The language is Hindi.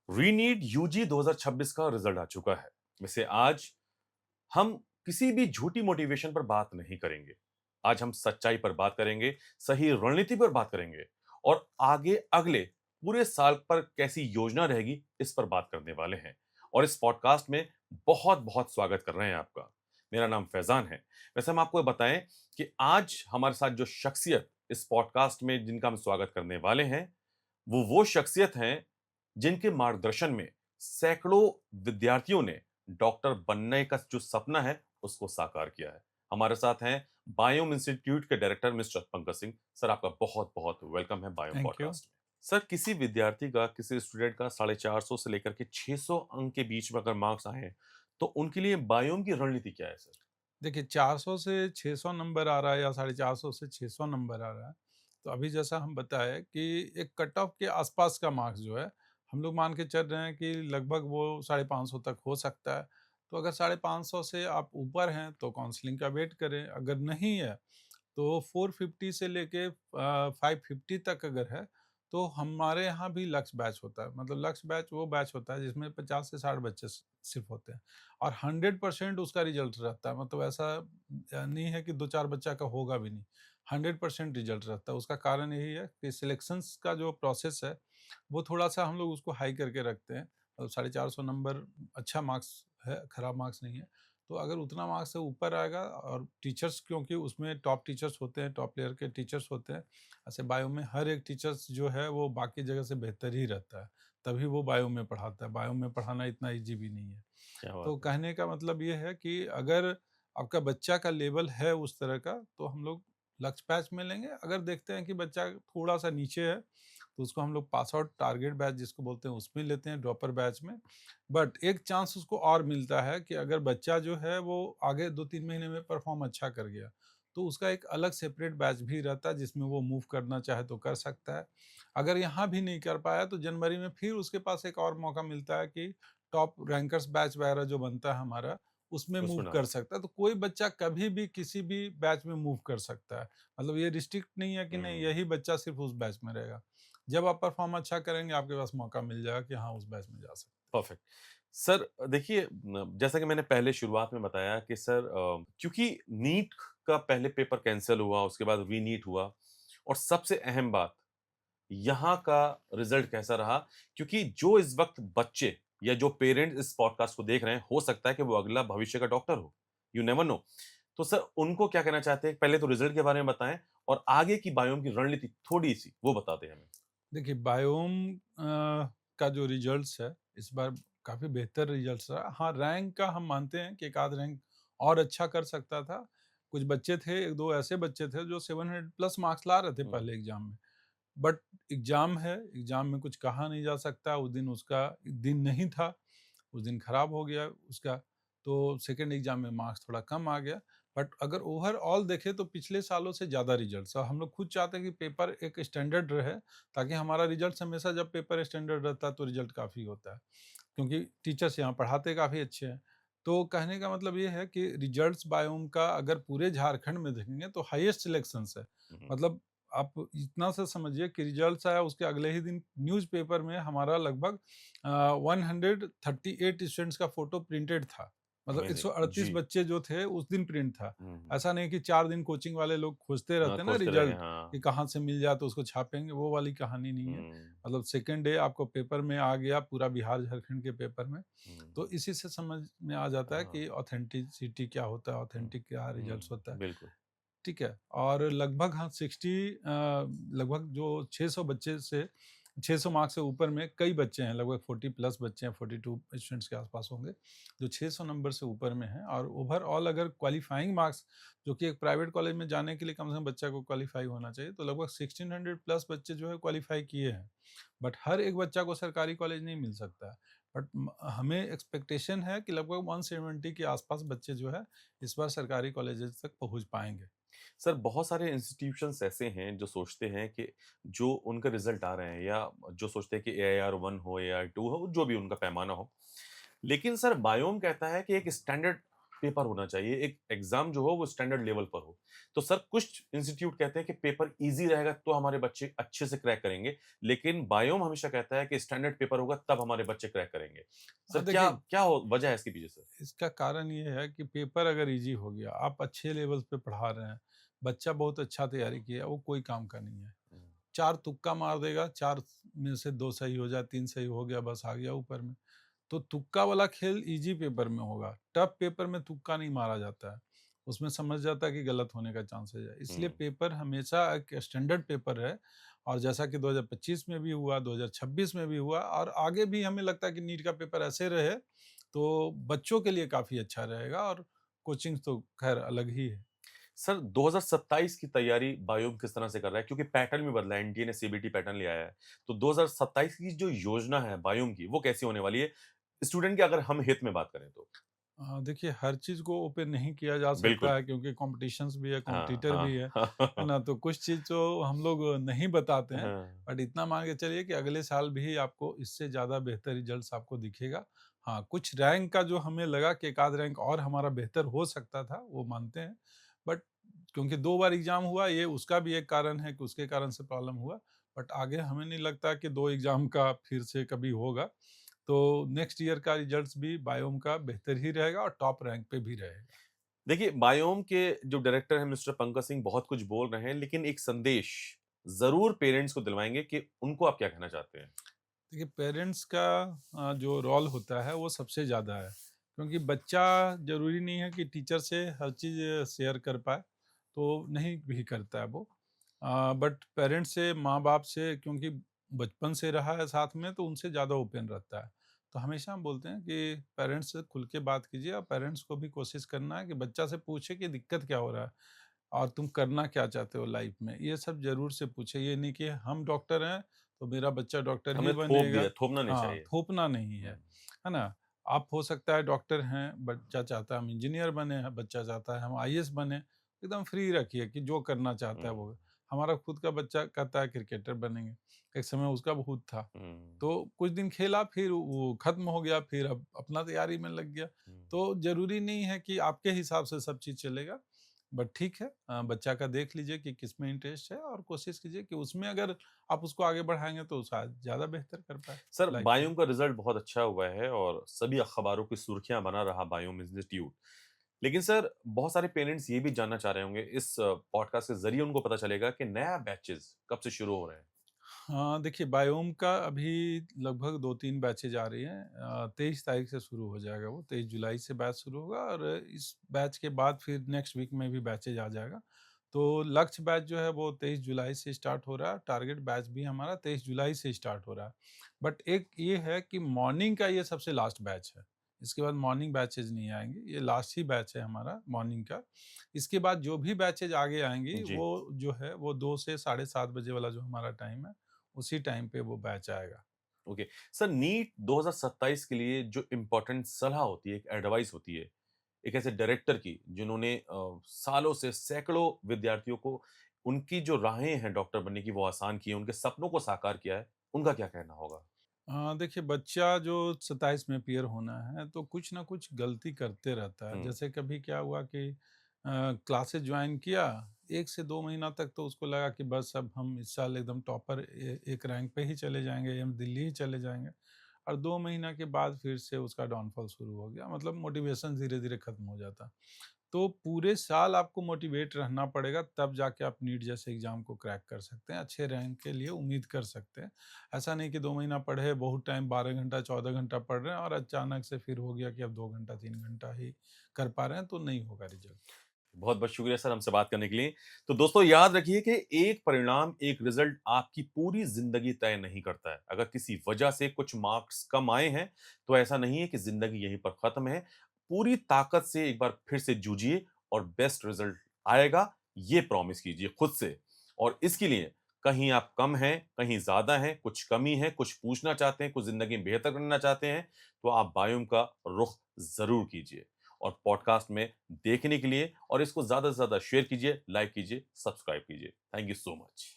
रीनीट यूजी 2026 का रिजल्ट आ चुका है। वैसे आज हम किसी भी झूठी मोटिवेशन पर बात नहीं करेंगे। आज हम सच्चाई पर बात करेंगे, सही रणनीति पर बात करेंगे और आगे अगले पूरे साल पर कैसी योजना रहेगी इस पर बात करने वाले हैं। और इस पॉडकास्ट में बहुत-बहुत स्वागत कर रहे हैं आपका। मेरा नाम फैजान है। वैसे हम आपको बताएं कि आज हमारे साथ जो शख्सियत इस पॉडकास्ट में जिनका हम स्वागत करने वाले हैं, वो शख्सियत हैं जिनके मार्गदर्शन में सैकड़ों विद्यार्थियों ने डॉक्टर बनने का जो सपना है उसको साकार किया है। हमारे साथ हैं बायोम इंस्टीट्यूट के director mister Pankaj Singh. Sir, आपका बहुत बहुत वेलकम है बायोम थैंक यू। पॉडकास्ट में। सर, किसी विद्यार्थी का, किसी स्टूडेंट का 450 से लेकर के 600 अंक के बीच में अगर मार्क्स आए तो उनके लिए बायोम की रणनीति क्या है सर? देखिए 400 से 600 नंबर आ रहा है या 450 से 600 नंबर आ रहा है, तो अभी जैसा हम बताएँ कि एक कट ऑफ के आसपास का मार्क्स जो है, हम लोग मान के चल रहे हैं कि लगभग वो 550 तक हो सकता है। तो अगर 550 से आप ऊपर हैं तो काउंसलिंग का वेट करें, अगर नहीं है तो 450 से लेके 550 तक अगर है, तो हमारे यहाँ भी लक्ष्य बैच होता है। मतलब लक्ष्य बैच वो बैच होता है जिसमें 50 से 60 बच्चे सिर्फ होते हैं और 100% उसका रिजल्ट रहता है। मतलब ऐसा नहीं है कि 2-4 बच्चा का होगा भी नहीं, 100% रिजल्ट रहता है। उसका कारण यही है कि सिलेक्शंस का जो प्रोसेस है, वो थोड़ा-सा हम लोग उसको हाई करके रखते हैं। 450 नंबर अच्छा मार्क्स है, खराब मार्क्स नहीं है। तो अगर उतना मार्क्स से ऊपर आएगा और टीचर्स क्योंकि उसमें टॉप टीचर्स होते हैं, टॉप लेयर के टीचर्स होते हैं। ऐसे बायो में हर एक टीचर्स जो है वो बाकी जगह से बेहतर ही रहता है, तभी वो बायो में पढ़ाता है। बायो में पढ़ाना इतना ईज़ी भी नहीं है। क्या तो बात है। कहने का मतलब ये है कि अगर आपका बच्चा का लेवल है उस तरह का, तो हम लोग लक्ष्य बैच में लेंगे। अगर देखते हैं कि बच्चा थोड़ा-सा नीचे है, तो उसको हम लोग पास आउट टारगेट बैच जिसको बोलते हैं उसमें लेते हैं, ड्रॉपर बैच में। बट एक चांस उसको और मिलता है कि अगर बच्चा जो है वो आगे 2-3 महीने में परफ़ॉर्म अच्छा कर गया, तो उसका एक अलग सेपरेट बैच भी रहता है जिसमें वो मूव करना चाहे तो कर सकता है। अगर यहाँ भी नहीं कर पाया तो जनवरी में फिर उसके पास एक और मौका मिलता है कि टॉप रैंकर्स बैच वगैरह जो बनता है हमारा, उसमें मूव उसमें डाल कर सकता है। तो कोई बच्चा कभी भी किसी भी बैच में मूव कर सकता है। मतलब ये रिस्ट्रिक्ट नहीं है कि नहीं हुँ। यही बच्चा सिर्फ़ उस बैच में रहेगा। जब आप परफ़ॉर्म अच्छा करेंगे आपके पास मौका मिल जाएगा कि हाँ, उस बैच में जा सकते हैं। परफेक्ट। सर, देखिए जैसा कि मैंने पहले शुरुआत में बताया कि सर क्योंकि नीट का पहले पेपर कैंसल हुआ, उसके बाद रीनीट हुआ और सबसे अहम बात, यहाँ का रिजल्ट कैसा रहा? क्योंकि जो इस वक़्त बच्चे या जो पेरेंट्स इस पॉडकास्ट को देख रहे हैं, हो सकता है कि वो अगला भविष्य का डॉक्टर हो। You never know. तो सर, उनको क्या कहना चाहते हैं? पहले तो रिजल्ट के बारे में बताएँ और आगे की बायोम की रणनीति थोड़ी-सी वो बता दें हमें। देखिए बायोम का जो रिज़ल्ट्स है, इस बार काफ़ी बेहतर रिज़ल्ट्स रहा। हाँ, रैंक का हम मानते हैं कि एक आध रैंक और अच्छा कर सकता था। कुछ बच्चे थे, 1-2 ऐसे बच्चे थे जो 700 प्लस मार्क्स ला रहे थे हुँ। पहले एग्ज़ाम में। बट एग्ज़ाम है, एग्ज़ाम में कुछ कहा नहीं जा सकता, उस दिन उसका दिन नहीं था, उस दिन खराब हो गया उसका, तो सेकंड एग्ज़ाम में मार्क्स थोड़ा कम आ गया। बट अगर ओवरऑल देखें तो पिछले सालों से ज़्यादा रिज़ल्ट्स और हम लोग खुद चाहते हैं कि पेपर एक स्टैंडर्ड रहे, ताकि हमारा रिज़ल्ट्स हमेशा जब पेपर स्टैंडर्ड रहता है तो रिज़ल्ट काफ़ी होता है, क्योंकि टीचर्स यहाँ पढ़ाते काफ़ी अच्छे हैं। तो कहने का मतलब ये है कि रिज़ल्ट्स बायोम का अगर पूरे झारखंड में देखेंगे तो हाईएस्ट सिलेक्शंस है। हुँ, हुँ। मतलब आप इतना सा समझिए कि रिज़ल्ट्स आया उसके अगले ही दिन न्यूज़पेपर में हमारा लगभग 138 स्टूडेंट्स का फ़ोटो प्रिंटेड था। मतलब अमेज़िंग। 138 जी। बच्चे जो थे उस दिन प्रिंट था। हुँ, हुँ। ऐसा नहीं कि 4 दिन कोचिंग वाले लोग खोजते हाँ, रहते हैं ना खोजते रहेंगे, रिज़ल्ट कि हाँ। कहाँ से मिल जाए तो उसको छापेंगे, वो वाली कहानी नहीं है। हुँ, मतलब सेकंड डे आपको पेपर में आ गया पूरा बिहार झारखंड के पेपर में। तो हुँ। इसी से समझ में आ जाता है हाँ। कि ऑथेंटिसिटी क्या होता है, हुँ, ऑथेंटिक क्या रिज़ल्ट्स होता हुँ। है। बिल्कुल। ठीक है? और लगभग हाँ 60 लगभग जो 600 बच्चे से 600 मार्क्स से ऊपर में कई बच्चे हैं, लगभग 40 प्लस बच्चे हैं, 42 स्टूडेंट्स के आस-पास होंगे, जो 600 नंबर से ऊपर में हैं और ओवरऑल अगर क्वालिफाइंग मार्क्स जो कि एक प्राइवेट कॉलेज में जाने के लिए कम से कम बच्चा को क्वालिफ़ाई होना चाहिए, तो लगभग 1600 प्लस बच्चे जो है क्वालिफ़ाई किए हैं। बट हर एक बच्चा को सरकारी कॉलेज नहीं मिल सकता है। बट हमें एक्सपेक्टेशन है कि लगभग 170 के आस-पास बच्चे जो है इस बार सरकारी कॉलेजेस तक पहुँच पाएँगे। सर, बहुत सारे इंस्टीट्यूशंस ऐसे हैं जो सोचते हैं कि जो उनके रिज़ल्ट आ रहे हैं या जो सोचते हैं कि एआईआर 1 हो, एआईआर 2 हो, जो भी उनका पैमाना हो। लेकिन सर, बायोम कहता है कि एक स्टैंडर्ड पेपर होना चाहिए, एक एग्जाम जो हो वो स्टैंडर्ड लेवल पर हो। तो सर कुछ इंस्टीट्यूट कहते हैं कि पेपर ईज़ी रहेगा तो हमारे बच्चे अच्छे से क्रैक करेंगे, लेकिन बायोम हमेशा कहता है कि स्टैंडर्ड पेपर होगा तब हमारे बच्चे क्रैक करेंगे। सर क्या देखिए, क्या हो वजह है इसके पीछे सर? इसका कारण ये है कि पेपर अगर ईज़ी हो गया, आप अच्छे लेवल पे पढ़ा रहे हैं, बच्चा बहुत अच्छा तैयारी किया, वो कोई काम का नहीं है। हुँ, 4 तुक्का मार देगा, 4 में से 2 सही हो जाए, 3 सही हो गया, बस आ गया ऊपर में। तो तुक्का वाला खेल ईज़ी पेपर में होगा, टफ़ पेपर में तुक्का नहीं मारा जाता है। उसमें समझ जाता है कि गलत होने का चांसेज़ है। इसलिए हुँ, पेपर हमेशा एक स्टैंडर्ड पेपर है और जैसा कि 2025 में भी हुआ, 2026 में भी हुआ और आगे भी हमें लगता है कि नीट का पेपर ऐसे रहे, तो बच्चों के लिए काफ़ी अच्छा रहेगा और कोचिंग तो ख़ैर अलग ही है। सर 2027 की तैयारी बायोम किस तरह से कर रहा है? क्योंकि पैटर्न भी बदला है, एनटीए ने सीबीटी पैटर्न ले आया है। तो 2027 की जो योजना है बायोम की, वो कैसी होने वाली है? स्टूडेंट के अगर हम हित में बात करें तो? देखिए हर चीज़ को ओपन नहीं किया जा सकता बिल्कुल। है क्योंकि कॉम्पिटिशन्स भी है, हाँ, कॉम्पिटिटर भी है हाँ। ना? तो कुछ चीज़ तो हम लोग नहीं बताते हैं, हाँ। बट इतना मान के चलिए कि अगले साल भी आपको इससे ज़्यादा बेहतर रिज़ल्ट्स आपको दिखेगा। हाँ, कुछ रैंक का जो हमें लगा कि एक आध रैंक और हमारा बेहतर हो सकता था, वो मानते हैं। बट क्योंकि 2 बार एग्ज़ाम हुआ, ये उसका भी एक कारण है कि उसके कारण से प्रॉब्लम हुआ। बट आगे हमें नहीं लगता कि 2 एग्ज़ाम का फिर से कभी होगा। तो नेक्स्ट ईयर का रिजल्ट्स भी बायोम का बेहतर ही रहेगा और टॉप रैंक पे भी रहेगा। देखिए, बायोम के जो डायरेक्टर हैं मिस्टर पंकज सिंह बहुत कुछ बोल रहे हैं, लेकिन एक संदेश ज़रूर पेरेंट्स को दिलवाएँगे कि उनको आप क्या कहना चाहते हैं? देखिए पेरेंट्स का जो रोल होता है वो सबसे ज़्यादा है क्योंकि बच्चा ज़रूरी नहीं है कि टीचर से हर चीज़ शेयर कर पाए, तो नहीं भी करता है वो। बट पेरेंट्स से, माँ-बाप से क्योंकि बचपन से रहा है साथ में तो उनसे ज़्यादा ओपन रहता है। तो हमेशा हम बोलते हैं कि पेरेंट्स से खुल के बात कीजिए और पेरेंट्स को भी कोशिश करना है कि बच्चा से पूछे कि दिक्कत क्या हो रहा है और तुम करना क्या चाहते हो लाइफ में? ये सब ज़रूर से पूछे। ये नहीं कि हम डॉक्टर हैं तो मेरा बच्चा डॉक्टर ही हमने थोप बनेगा। दिया, थोपना नहीं हाँ, चाहिए। थोपना नहीं है ना? आप हो सकता है डॉक्टर हैं, बच्चा चाहता है हम इंजीनियर बने, बच्चा चाहता है हम आईएएस बने। एकदम फ्री रखिए कि जो करना चाहता है हुँ, वो। हमारा खुद का बच्चा कहता है क्रिकेटर बनेंगे, एक समय उसका बहुत था। हुँ, तो कुछ दिन खेला फिर वो खत्म हो गया, फिर अब अपना तैयारी में लग गया। हुँ। तो ज़रूरी नहीं है कि आपके हिसाब से सब चीज़ चलेगा। बट ठीक है, बच्चा का देख लीजिए कि किसमें इंटरेस्ट है और कोशिश कीजिए कि उसमें अगर आप उसको आगे बढ़ाएँगे तो शायद ज़्यादा बेहतर कर पाए सर, लाइफ में। बायोम का रिज़ल्ट बहुत अच्छा हुआ है और सभी अखबारों की सुर्खियाँ बना रहा बायोम इंस्टीट्यूट। लेकिन सर, बहुत सारे पेरेंट्स ये भी जानना चाह रहे होंगे, इस पॉडकास्ट के ज़रिए उनको पता चलेगा कि नया बैचेज़ कब से शुरू हो रहे हैं? हाँ, देखिए बायोम का अभी लगभग 2-3 बैचेज़ आ रही हैं। 23 तारीख से शुरू हो जाएगा वो, 23 जुलाई से बैच शुरू होगा और इस बैच के बाद फिर नेक्स्ट वीक में भी बैचेज़ आ जाएगा। तो लक्ष्य बैच जो है वो 23 जुलाई से स्टार्ट हो रहा है, टारगेट बैच भी हमारा 23 जुलाई से स्टार्ट हो रहा है। बट एक ये है कि मॉर्निंग का ये सबसे लास्ट बैच है। इसके बाद मॉर्निंग बैचेज़ नहीं आएँगे, ये लास्ट ही बैच है हमारा मॉर्निंग का। इसके बाद जो भी बैचेज़ आगे आएँगी जी। वो जो है वो 2 से साढ़े 7 बजे वाला जो हमारा टाइम है उसी टाइम पे वो बैच आएगा। ओके। सर, नीट 2027 के लिए जो इम्पोर्टेंट सलाह होती है, एक एडवाइस होती है, एक ऐसे डायरेक्टर की जिन्होंने सालों से सैकड़ों विद्यार्थियों को उनकी जो राहें हैं डॉक्टर बनने की वो आसान की हैं, उनके सपनों को साकार किया है, उनका क्या कहना होगा? देखिए बच्चा जो 27 में पीयर होना है तो कुछ ना कुछ गलती करते रहता है। हुँ, जैसे कभी क्या हुआ कि क्लासेस जॉइन किया, 1 से 2 महीना तक तो उसको लगा कि बस अब हम इस साल एकदम टॉपर एक रैंक पे ही चले जाएँगे, हम दिल्ली ही चले जाएँगे। और 2 महीना के बाद फिर से उसका डाउनफॉल शुरू हो गया, मतलब मोटिवेशन धीरे-धीरे खत्म हो जाता। तो पूरे साल आपको मोटिवेट रहना पड़ेगा तब जाके आप नीट जैसे एग्ज़ाम को क्रैक कर सकते हैं, अच्छे रैंक के लिए उम्मीद कर सकते हैं। ऐसा नहीं कि 2 महीना पढ़े, बहुत टाइम 12 घंटा, 14 घंटा पढ़ रहे हैं और अचानक से फिर हो गया कि अब 2 घंटा, 3 घंटा ही कर पा रहे हैं, तो नहीं होगा रिज़ल्ट। बहुत-बहुत शुक्रिया सर हमसे बात करने के लिए। तो दोस्तों याद रखिए कि एक परिणाम, एक रिज़ल्ट आपकी पूरी ज़िंदगी तय नहीं करता है। अगर किसी वजह से कुछ मार्क्स कम आए हैं, तो ऐसा नहीं है कि ज़िंदगी यहीं पर खत्म है। पूरी ताकत से एक बार फिर से जूझिए और बेस्ट रिज़ल्ट आएगा, ये प्रॉमिस कीजिए खुद से। और इसके लिए कहीं आप कम हैं, कहीं ज़्यादा हैं, कुछ कमी है, कुछ पूछना चाहते हैं, कुछ ज़िंदगी में बेहतर करना चाहते हैं, तो आप बायोम का रुख ज़रूर कीजिए। और पॉडकास्ट में देखने के लिए और इसको ज़्यादा से ज़्यादा शेयर कीजिए, लाइक कीजिए, सब्सक्राइब कीजिए। Thank you so much.